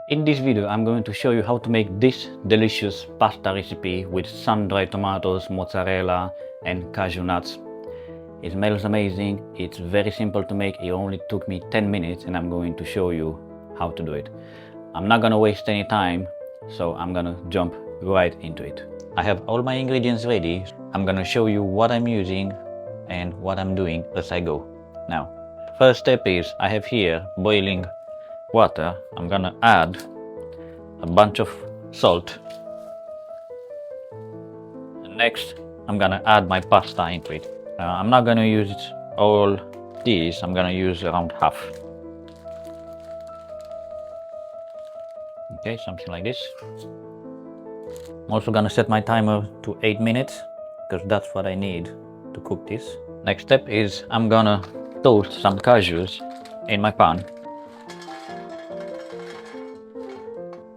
In this video I'm going to show you how to make this delicious pasta recipe with sun-dried tomatoes, mozzarella and cashew nuts. It smells amazing, it's very simple to make, it only took me 10 minutes and I'm going to show you how to do it. I'm not gonna waste any time, so I'm gonna jump right into it. I have all my ingredients ready. I'm gonna show you what I'm using and what I'm doing as I go. Now, first step is I have here boiling water. I'm gonna add a bunch of salt. And next, I'm gonna add my pasta into it. I'm not gonna use all these, I'm gonna use around half. Okay, something like this. I'm also gonna set my timer to 8 minutes because that's what I need to cook this. Next step is I'm gonna toast some cashews in my pan.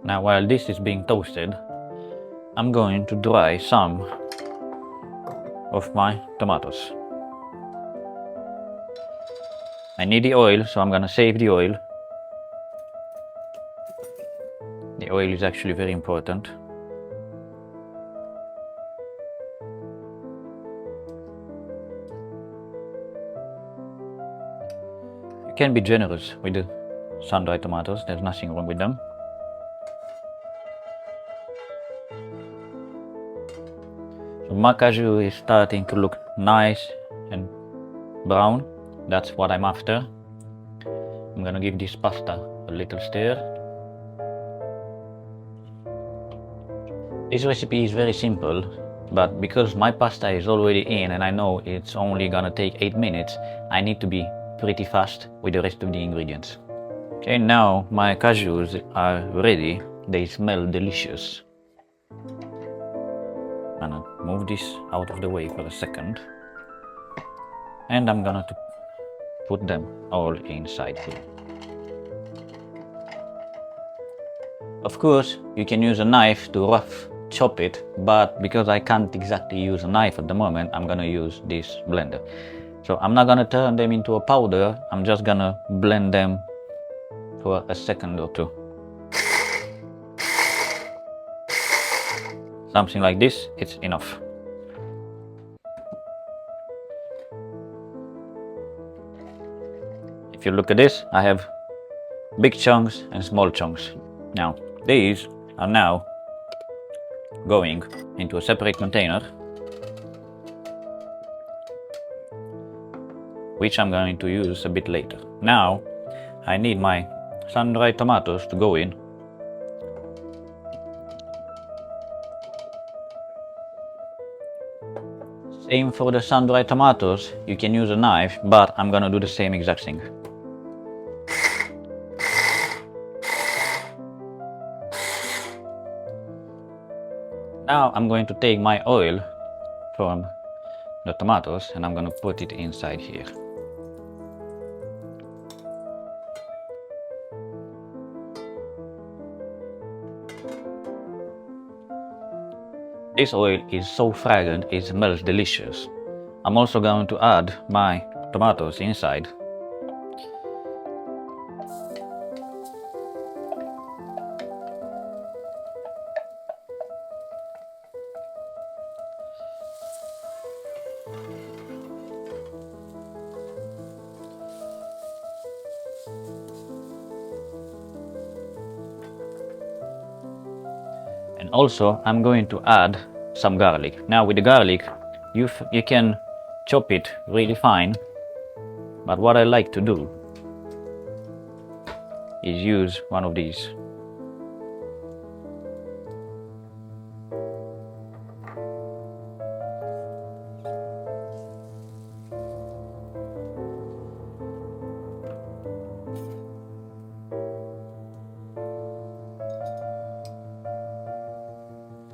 Now while this is being toasted, I'm going to dry some of my tomatoes. I need the oil, so I'm gonna save the oil. The oil is actually very important. You can be generous with the sun-dried tomatoes, there's nothing wrong with them. So my cashew is starting to look nice and brown. That's what I'm after. I'm gonna give this pasta a little stir. This recipe is very simple, but because my pasta is already in and I know it's only gonna take 8 minutes, I need to be pretty fast with the rest of the ingredients. Okay, now my cashews are ready. They smell delicious. I'm gonna move this out of the way for a second. And I'm gonna put them all inside here. Of course, you can use a knife to rough chop it, but because I can't exactly use a knife at the moment, I'm gonna use this blender. So I'm not gonna turn them into a powder, I'm just gonna blend them for a second or two. Something like this, it's enough. If you look at this, I have big chunks and small chunks. Now, these are now going into a separate container, which I'm going to use a bit later. Now, I need my sun-dried tomatoes to go in. Same for the sun-dried tomatoes, you can use a knife, but I'm gonna do the same exact thing. Now I'm going to take my oil from the tomatoes and I'm gonna put it inside here. This oil is so fragrant, it smells delicious. I'm also going to add my tomatoes inside. And also I'm going to add some garlic. Now with the garlic, you can chop it really fine, but what I like to do is use one of these.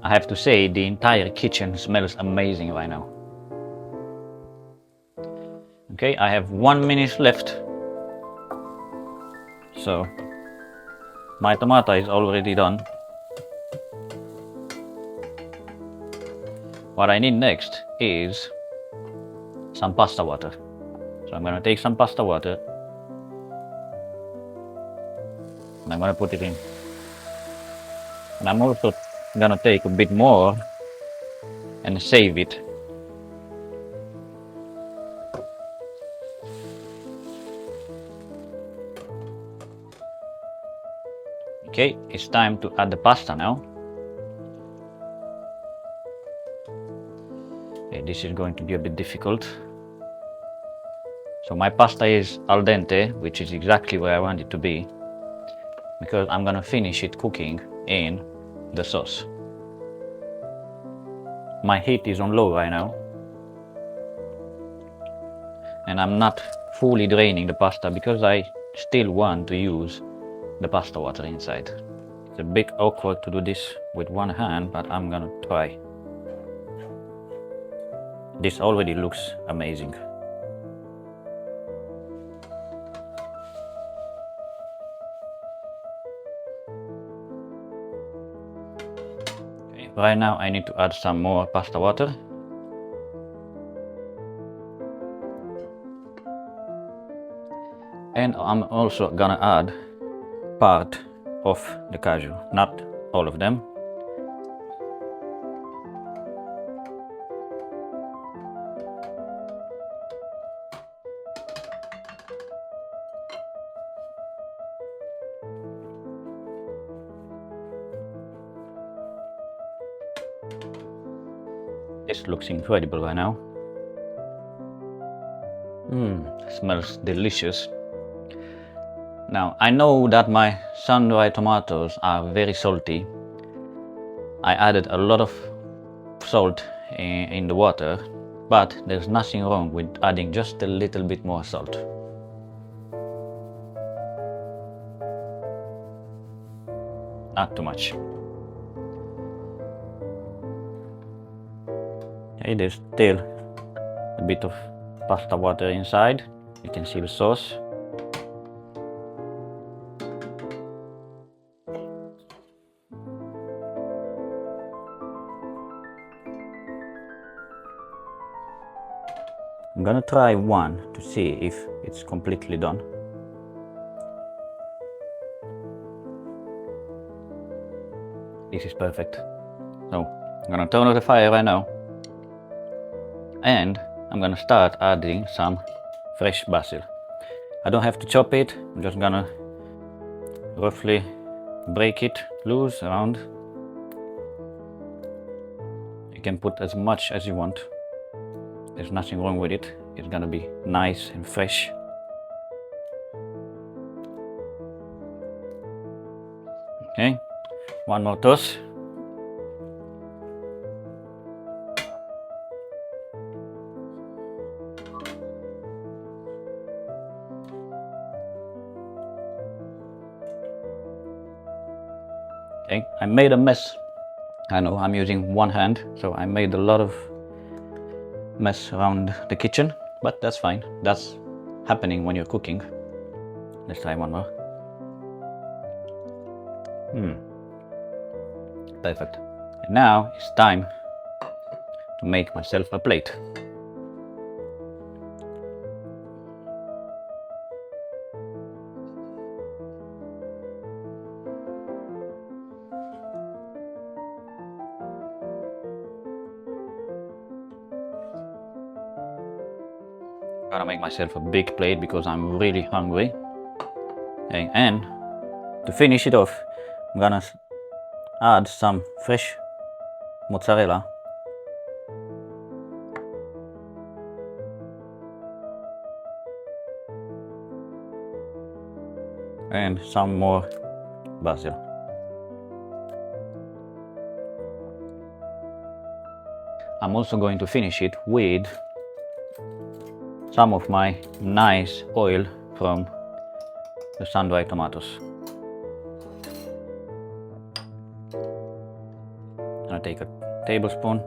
I have to say, the entire kitchen smells amazing right now. Okay, I have 1 minute left. So, my tomato is already done. What I need next is some pasta water. So I'm gonna take some pasta water and I'm gonna put it in. And I'm also gonna take a bit more and save it. Okay, it's time to add the pasta now. Okay, this is going to be a bit difficult. So my pasta is al dente, which is exactly where I want it to be, because I'm gonna finish it cooking in the sauce. My heat is on low right now, and I'm not fully draining the pasta because I still want to use the pasta water inside. It's a bit awkward to do this with one hand, but I'm gonna try. This already looks amazing. Okay, right now I need to add some more pasta water. And I'm also gonna add part of the cashew, not all of them. This looks incredible right now. Smells delicious. Now, I know that my sun-dried tomatoes are very salty. I added a lot of salt in the water, but there's nothing wrong with adding just a little bit more salt. Not too much. Okay, there's still a bit of pasta water inside. You can see the sauce. I'm gonna try one to see if it's completely done. This is perfect. So I'm gonna turn off the fire right now, and I'm gonna start adding some fresh basil. I don't have to chop it, I'm just gonna roughly break it loose around. You can put as much as you want. There's nothing wrong with it. It's gonna be nice and fresh. Okay, one more toss. Okay, I made a mess. I know I'm using one hand, so I made a lot of mess around the kitchen, but that's fine. That's happening when you're cooking. Let's try one more. Perfect. And now it's time to make myself a plate. I'm gonna make myself a big plate because I'm really hungry. Okay, and to finish it off, I'm gonna add some fresh mozzarella. And some more basil. I'm also going to finish it with some of my nice oil from the sun-dried tomatoes. I'm gonna take a tablespoon